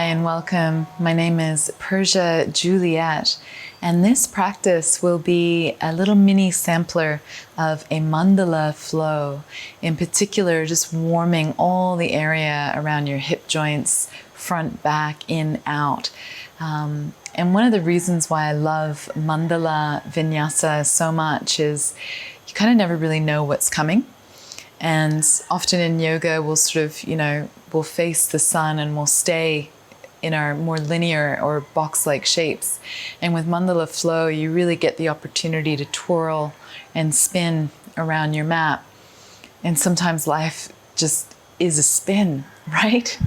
and welcome. My name is Persia Juliet, and this practice will be a little mini sampler of a mandala flow. In particular, just warming all the area around your hip joints, front, back, in, out. And one of the reasons why I love Mandala Vinyasa so much is you kind of never really know what's coming. And often in yoga, we'll sort of, we'll face the sun and we'll stay in our more linear or box-like shapes. And with mandala flow, you really get the opportunity to twirl and spin around your mat. And sometimes life just is a spin, right?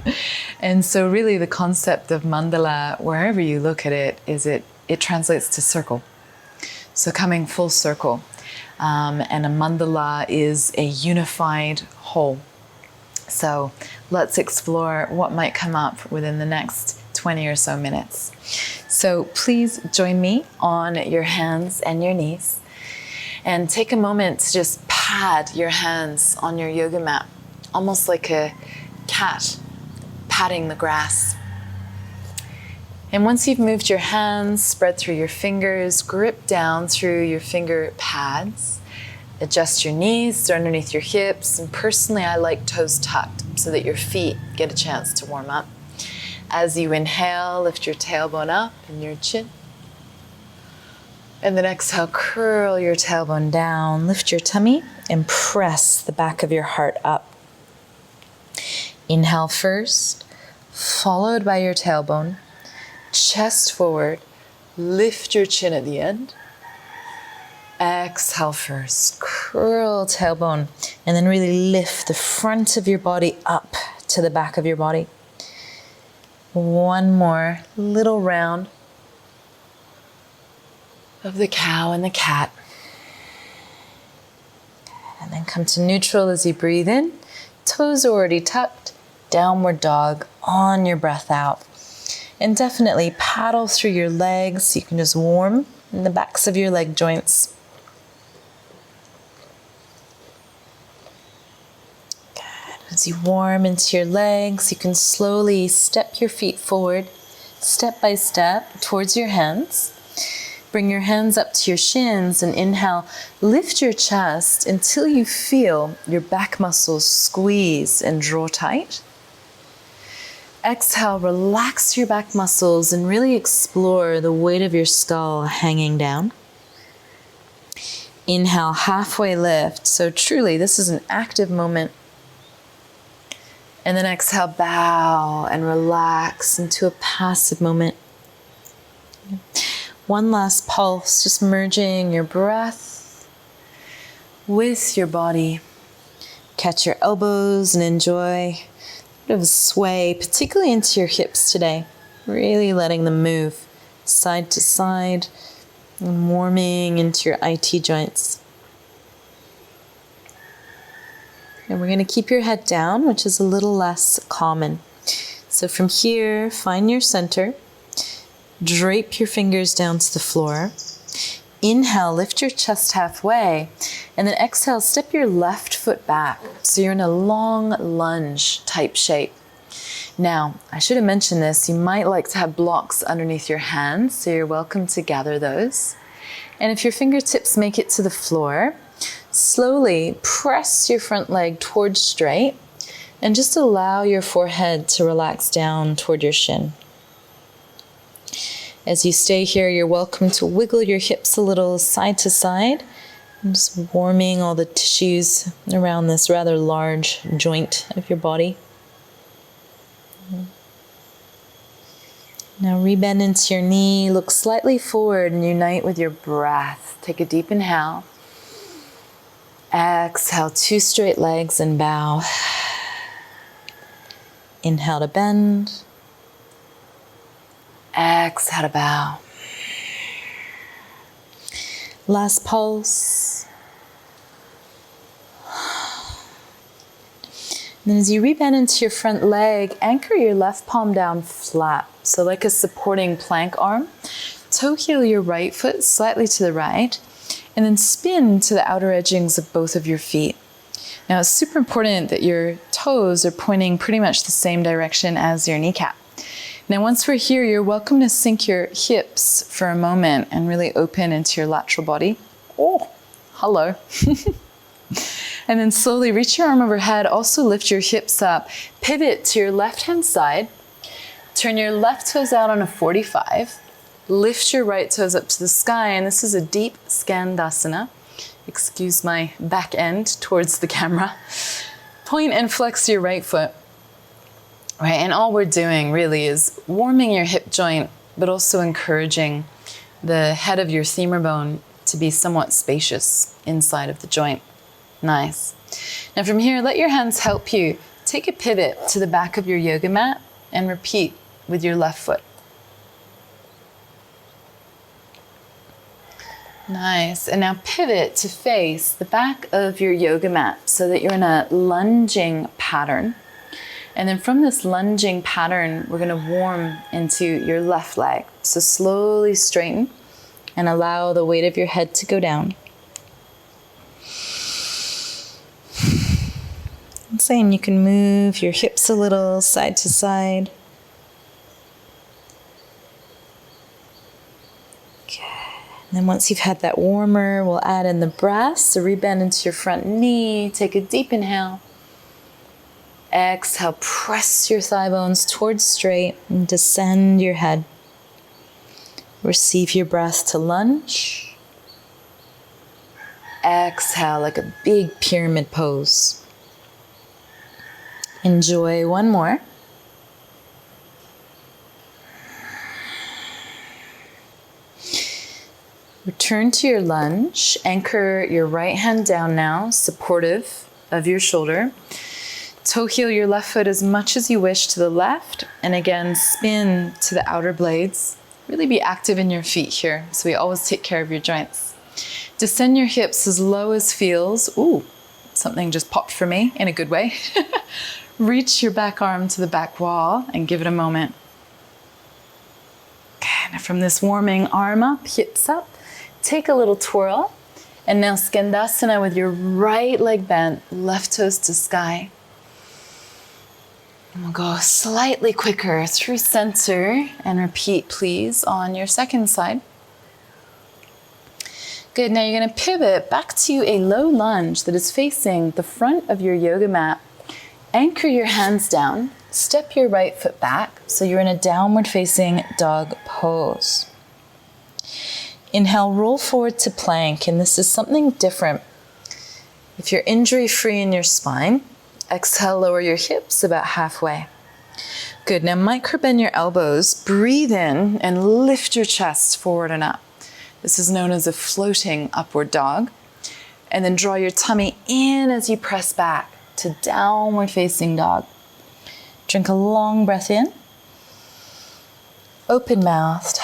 And so really the concept of mandala, wherever you look at it, is it translates to circle. So coming full circle. And a mandala is a unified whole. So let's explore what might come up within the next 20 or so minutes. So please join me on your hands and your knees and take a moment to just pad your hands on your yoga mat, almost like a cat patting the grass. And once you've moved your hands, spread through your fingers, grip down through your finger pads, adjust your knees underneath your hips, and personally I like toes tucked so that your feet get a chance to warm up. As you inhale, lift your tailbone up and your chin. And then exhale, curl your tailbone down, lift your tummy, and press the back of your heart up. Inhale first, followed by your tailbone. Chest forward, lift your chin at the end. Exhale first, curl tailbone, and then really lift the front of your body up to the back of your body. One more little round of the cow and the cat. And then come to neutral as you breathe in. Toes already tucked, downward dog on your breath out. And definitely paddle through your legs. You can just warm in the backs of your leg joints. As you warm into your legs, you can slowly step your feet forward, step by step, towards your hands. Bring your hands up to your shins and inhale, lift your chest until you feel your back muscles squeeze and draw tight. Exhale, relax your back muscles and really explore the weight of your skull hanging down. Inhale, halfway lift. So truly, this is an active moment. And then exhale, bow and relax into a passive moment. One last pulse, just merging your breath with your body. Catch your elbows and enjoy a bit of a sway, particularly into your hips today. Really letting them move side to side and warming into your IT joints. And we're going to keep your head down, which is a little less common. So from here, find your center. Drape your fingers down to the floor. Inhale, lift your chest halfway. And then exhale, step your left foot back. So you're in a long lunge type shape. Now, I should have mentioned this. You might like to have blocks underneath your hands, so you're welcome to gather those. And if your fingertips make it to the floor, slowly press your front leg towards straight and just allow your forehead to relax down toward your shin. As you stay here, you're welcome to wiggle your hips a little side to side and just warming all the tissues around this rather large joint of your body. Now rebend into your knee, look slightly forward and unite with your breath. Take a deep inhale. Exhale, two straight legs and bow. Inhale to bend. Exhale to bow. Last pulse. And then as you rebend into your front leg, anchor your left palm down flat. So like a supporting plank arm. Toe heel your right foot slightly to the right. And then spin to the outer edgings of both of your feet. Now it's super important that your toes are pointing pretty much the same direction as your kneecap. Now, once we're here, you're welcome to sink your hips for a moment and really open into your lateral body. Oh, hello. And then slowly reach your arm overhead. Also lift your hips up. Pivot to your left-hand side. Turn your left toes out on a 45. Lift your right toes up to the sky. And this is a deep Skandasana. Excuse my back end towards the camera. Point and flex your right foot. Right, and all we're doing really is warming your hip joint, but also encouraging the head of your femur bone to be somewhat spacious inside of the joint. Nice. Now from here, let your hands help you. Take a pivot to the back of your yoga mat and repeat with your left foot. Nice. And now pivot to face the back of your yoga mat so that you're in a lunging pattern. And then from this lunging pattern, we're going to warm into your left leg. So slowly straighten and allow the weight of your head to go down. And saying you can move your hips a little side to side. Okay. And then once you've had that warmer, we'll add in the breath. So rebend into your front knee. Take a deep inhale. Exhale, press your thigh bones towards straight and descend your head. Receive your breath to lunge. Exhale like a big pyramid pose. Enjoy one more. Return to your lunge. Anchor your right hand down now, supportive of your shoulder. Toe heel your left foot as much as you wish to the left. And again, spin to the outer blades. Really be active in your feet here. So we always take care of your joints. Descend your hips as low as feels. Ooh, something just popped for me in a good way. Reach your back arm to the back wall and give it a moment. Okay, now from this warming arm up, hips up, take a little twirl. And now Skandasana with your right leg bent, left toes to sky. And we'll go slightly quicker through center and repeat, please, on your second side. Good, now you're going to pivot back to a low lunge that is facing the front of your yoga mat. Anchor your hands down, step your right foot back so you're in a downward facing dog pose. Inhale, roll forward to plank, and this is something different. If you're injury free in your spine, exhale, lower your hips about halfway. Good, now micro bend your elbows, breathe in and lift your chest forward and up. This is known as a floating upward dog. And then draw your tummy in as you press back to downward facing dog. Drink a long breath in. Open mouthed.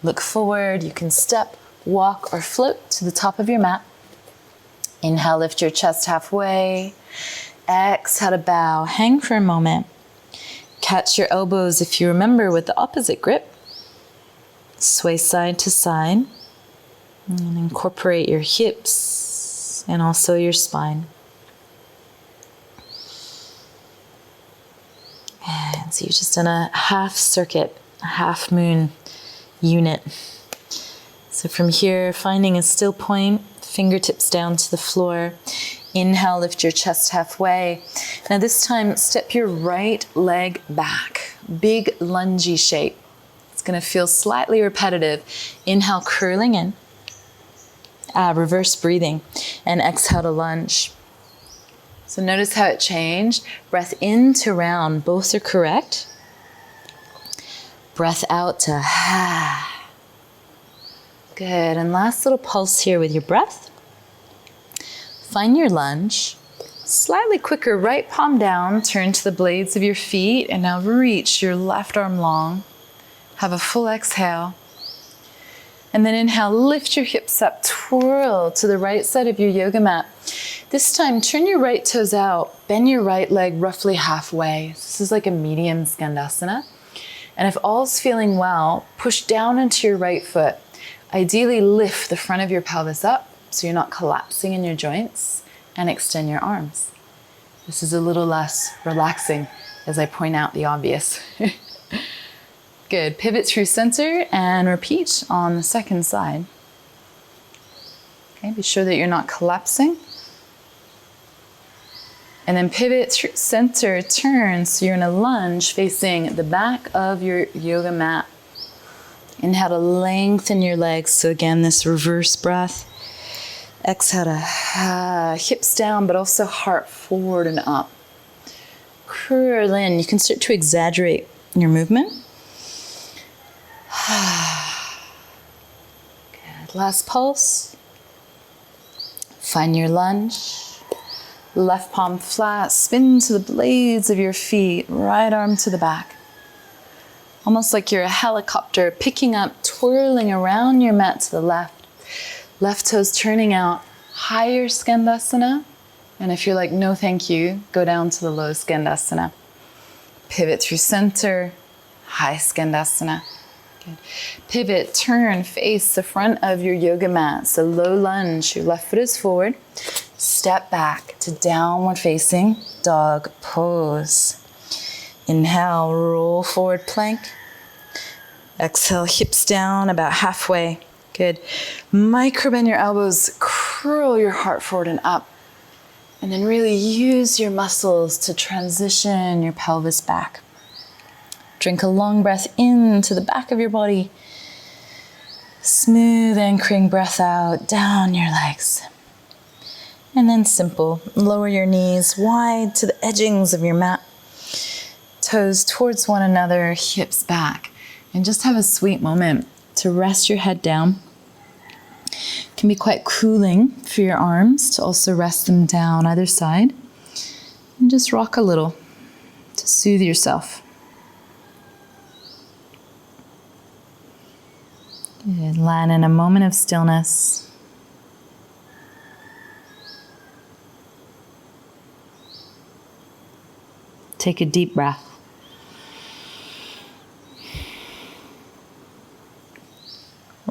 Look forward. You can step, walk, or float to the top of your mat. Inhale, lift your chest halfway. Exhale to bow. Hang for a moment. Catch your elbows, if you remember, with the opposite grip. Sway side to side. And incorporate your hips and also your spine. And so you've just done a half circuit, a half moon unit. So from here, finding a still point, fingertips down to the floor. Inhale, lift your chest halfway. Now this time, step your right leg back. Big lungy shape. It's going to feel slightly repetitive. Inhale, curling in. Reverse breathing. And exhale to lunge. So notice how it changed. Breath in to round. Both are correct. Breath out to ha. Good. And last little pulse here with your breath. Find your lunge. Slightly quicker, right palm down. Turn to the blades of your feet. And now reach your left arm long. Have a full exhale. And then inhale, lift your hips up, twirl to the right side of your yoga mat. This time, turn your right toes out, bend your right leg roughly halfway. This is like a medium Skandasana. And if all's feeling well, push down into your right foot. Ideally, lift the front of your pelvis up so you're not collapsing in your joints, and extend your arms. This is a little less relaxing as I point out the obvious. Good. Pivot through center and repeat on the second side. Okay, be sure that you're not collapsing. And then pivot through center, turn, so you're in a lunge facing the back of your yoga mat. Inhale to lengthen your legs. So again, this reverse breath. Exhale to hips down, but also heart forward and up. Curl in. You can start to exaggerate your movement. Good. Last pulse. Find your lunge. Left palm flat, spin to the blades of your feet, right arm to the back. Almost like you're a helicopter picking up, twirling around your mat to the left. Left toes turning out, higher Skandasana. And if you're like, no thank you, go down to the low Skandasana. Pivot through center, high Skandasana. Good. Pivot, turn, face the front of your yoga mat. So low lunge, your left foot is forward. Step back to downward facing dog pose. Inhale, roll forward plank. Exhale, hips down about halfway. Good. Micro bend your elbows, curl your heart forward and up. And then really use your muscles to transition your pelvis back. Drink a long breath into the back of your body. Smooth anchoring breath out, down your legs. And then simple, lower your knees wide to the edgings of your mat. Toes towards one another, hips back. And just have a sweet moment to rest your head down. It can be quite cooling for your arms to also rest them down either side. And just rock a little to soothe yourself. Good. Land in a moment of stillness. Take a deep breath.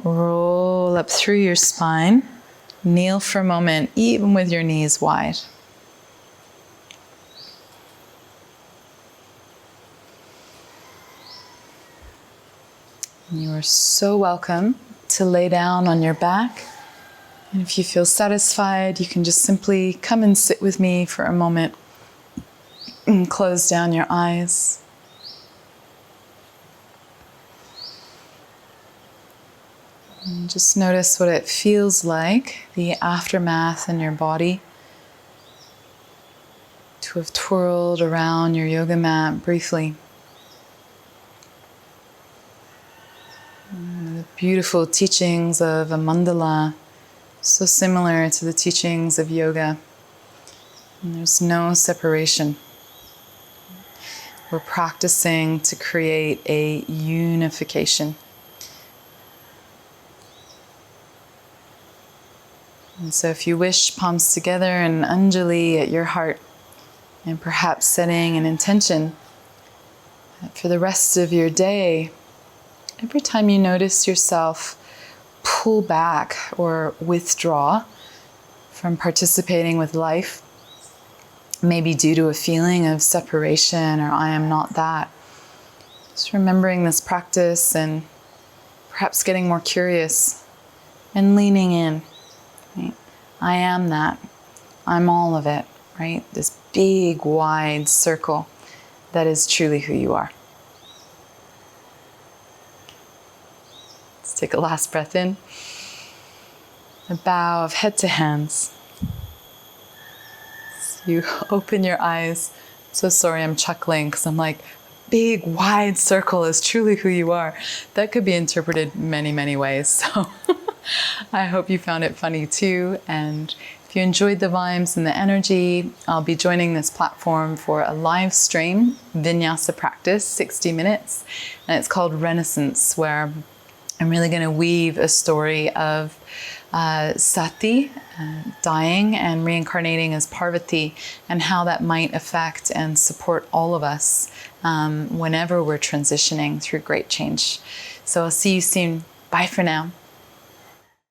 Roll up through your spine. Kneel for a moment, even with your knees wide. You are so welcome to lay down on your back. And if you feel satisfied, you can just simply come and sit with me for a moment. And close down your eyes. And just notice what it feels like, the aftermath in your body, to have twirled around your yoga mat briefly. And the beautiful teachings of a mandala, so similar to the teachings of yoga. And there's no separation. We're practicing to create a unification. And so if you wish, palms together and Anjali at your heart, and perhaps setting an intention that for the rest of your day, every time you notice yourself pull back or withdraw from participating with life, maybe due to a feeling of separation or I am not that. Just remembering this practice and perhaps getting more curious and leaning in. Right? I am that. I'm all of it, right? This big, wide circle that is truly who you are. Let's take a last breath in. A bow of head to hands. You open your eyes. So sorry, I'm chuckling because I'm like, big wide circle is truly who you are. That could be interpreted many, many ways. So I hope you found it funny too. And if you enjoyed the vibes and the energy, I'll be joining this platform for a live stream vinyasa practice, 60 minutes. And it's called Renaissance, where I'm really going to weave a story of Sati dying and reincarnating as Parvati, and how that might affect and support all of us whenever we're transitioning through great change. So I'll see you soon. Bye for now.